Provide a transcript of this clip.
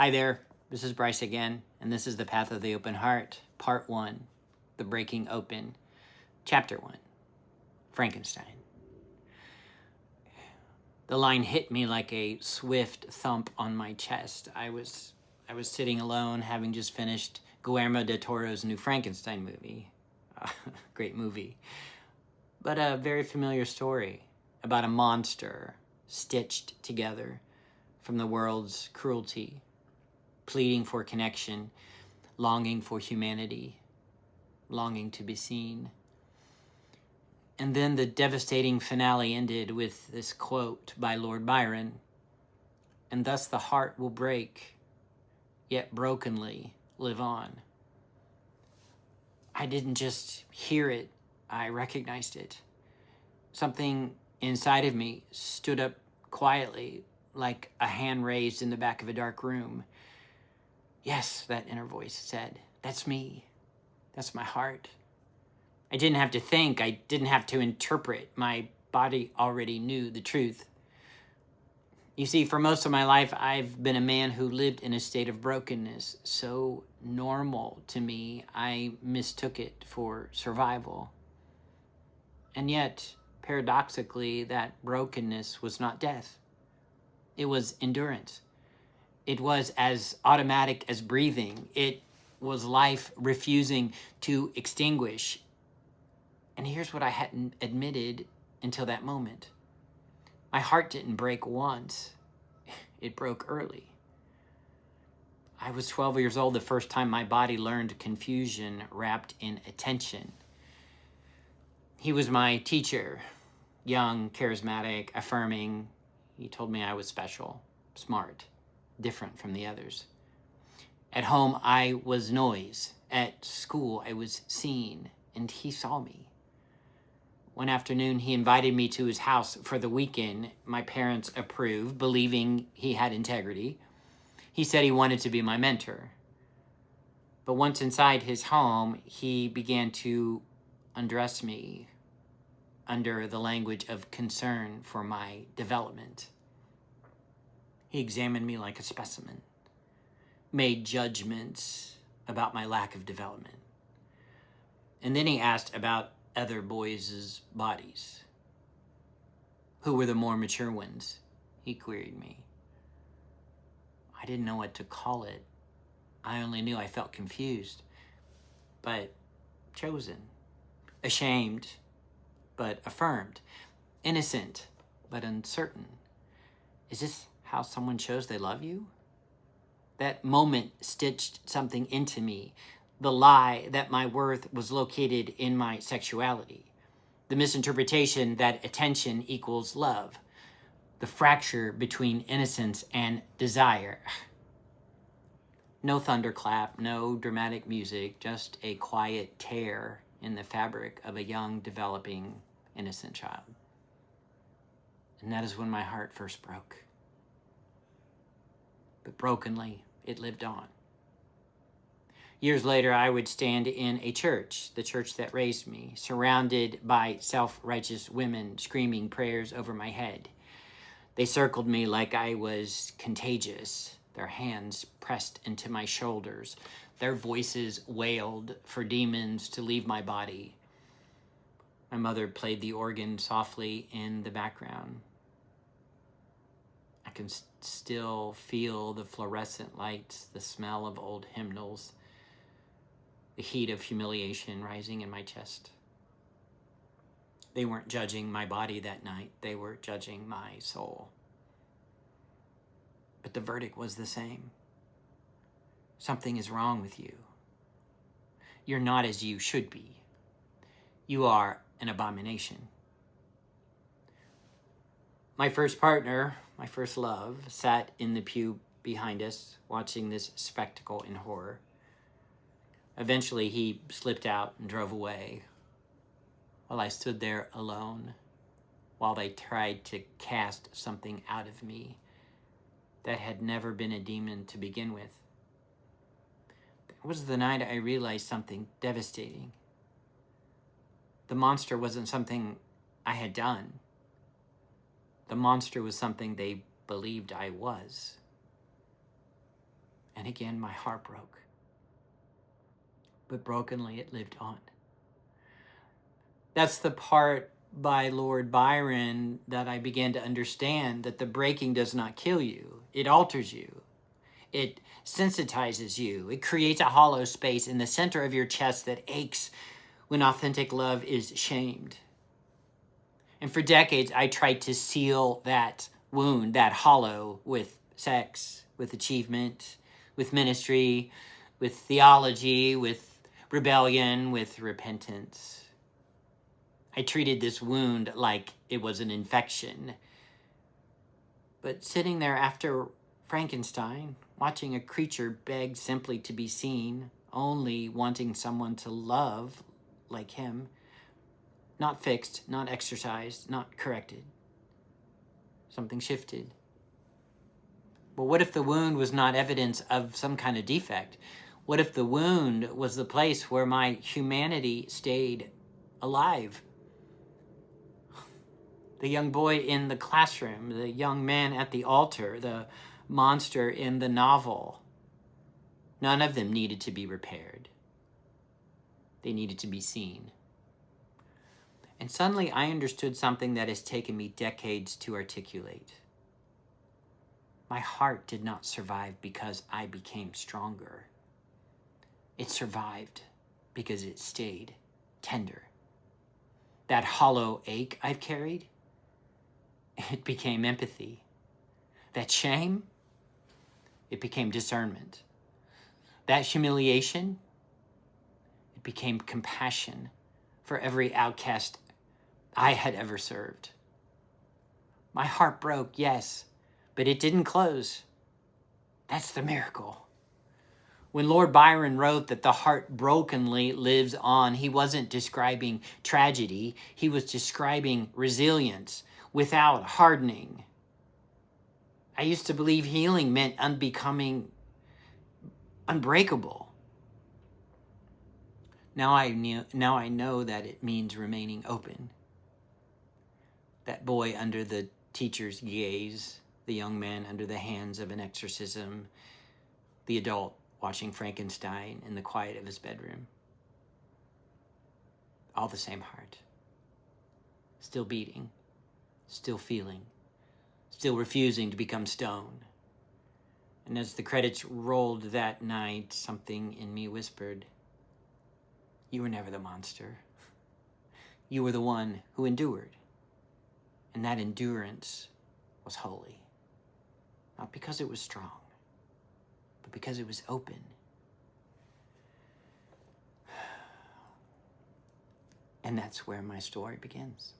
Hi there, this is Bryce again, and this is The Path of the Open Heart, Part 1, The Breaking Open, Chapter 1, Frankenstein. The line hit me like a swift thump on my chest. I was sitting alone, having just finished Guillermo del Toro's new Frankenstein movie. Great movie. But a very familiar story about a monster stitched together from the world's cruelty, pleading for connection, longing for humanity, longing to be seen. And then the devastating finale ended with this quote by Lord Byron, "And thus the heart will break, yet brokenly live on." I didn't just hear it, I recognized it. Something inside of me stood up quietly, like a hand raised in the back of a dark room. Yes, that inner voice said, that's me. That's my heart. I didn't have to think. I didn't have to interpret. My body already knew the truth. You see, for most of my life, I've been a man who lived in a state of brokenness, so normal to me, I mistook it for survival. And yet, paradoxically, that brokenness was not death. It was endurance. It was as automatic as breathing. It was life refusing to extinguish. And here's what I hadn't admitted until that moment. My heart didn't break once. It broke early. I was 12 years old the first time my body learned confusion wrapped in attention. He was my teacher, young, charismatic, affirming. He told me I was special, smart, different from the others. At home, I was noise. At school, I was seen, and he saw me. One afternoon, he invited me to his house for the weekend. My parents approved, believing he had integrity. He said he wanted to be my mentor. But once inside his home, he began to undress me under the language of concern for my development. He examined me like a specimen, made judgments about my lack of development. And then he asked about other boys' bodies. Who were the more mature ones? He queried me. I didn't know what to call it. I only knew I felt confused, but chosen, ashamed, but affirmed, innocent, but uncertain. Is this how someone shows they love you? That moment stitched something into me. The lie that my worth was located in my sexuality. The misinterpretation that attention equals love. The fracture between innocence and desire. No thunderclap, no dramatic music, just a quiet tear in the fabric of a young, developing, innocent child. And that is when my heart first broke. But brokenly, it lived on. Years later, I would stand in a church, the church that raised me, surrounded by self-righteous women screaming prayers over my head. They circled me like I was contagious, their hands pressed into my shoulders. Their voices wailed for demons to leave my body. My mother played the organ softly in the background. I can still feel the fluorescent lights, the smell of old hymnals, the heat of humiliation rising in my chest. They weren't judging my body that night. They were judging my soul. But the verdict was the same. Something is wrong with you. You're not as you should be. You are an abomination. My first partner, my first love, sat in the pew behind us, watching this spectacle in horror. Eventually, he slipped out and drove away, while I stood there alone, while they tried to cast something out of me that had never been a demon to begin with. That was the night I realized something devastating. The monster wasn't something I had done. The monster was something they believed I was. And again, my heart broke. But brokenly, it lived on. That's the part by Lord Byron that I began to understand, that the breaking does not kill you. It alters you. It sensitizes you. It creates a hollow space in the center of your chest that aches when authentic love is shamed. And for decades, I tried to seal that wound, that hollow, with sex, with achievement, with ministry, with theology, with rebellion, with repentance. I treated this wound like it was an infection. But sitting there after Frankenstein, watching a creature beg simply to be seen, only wanting someone to love like him, not fixed, not exercised, not corrected. Something shifted. But what if the wound was not evidence of some kind of defect? What if the wound was the place where my humanity stayed alive? The young boy in the classroom, the young man at the altar, the monster in the novel, none of them needed to be repaired. They needed to be seen. And suddenly I understood something that has taken me decades to articulate. My heart did not survive because I became stronger. It survived because it stayed tender. That hollow ache I've carried, it became empathy. That shame, it became discernment. That humiliation, it became compassion for every outcast I had ever served. My heart broke, yes, but it didn't close. That's the miracle. When Lord Byron wrote that the heart brokenly lives on, he wasn't describing tragedy. He was describing resilience without hardening. I used to believe healing meant unbecoming, unbreakable. Now I know that it means remaining open. That boy under the teacher's gaze, the young man under the hands of an exorcism, the adult watching Frankenstein in the quiet of his bedroom. All the same heart. Still beating, still feeling, still refusing to become stone. And as the credits rolled that night, something in me whispered, "You were never the monster. You were the one who endured. And that endurance was holy. Not because it was strong, but because it was open." And that's where my story begins.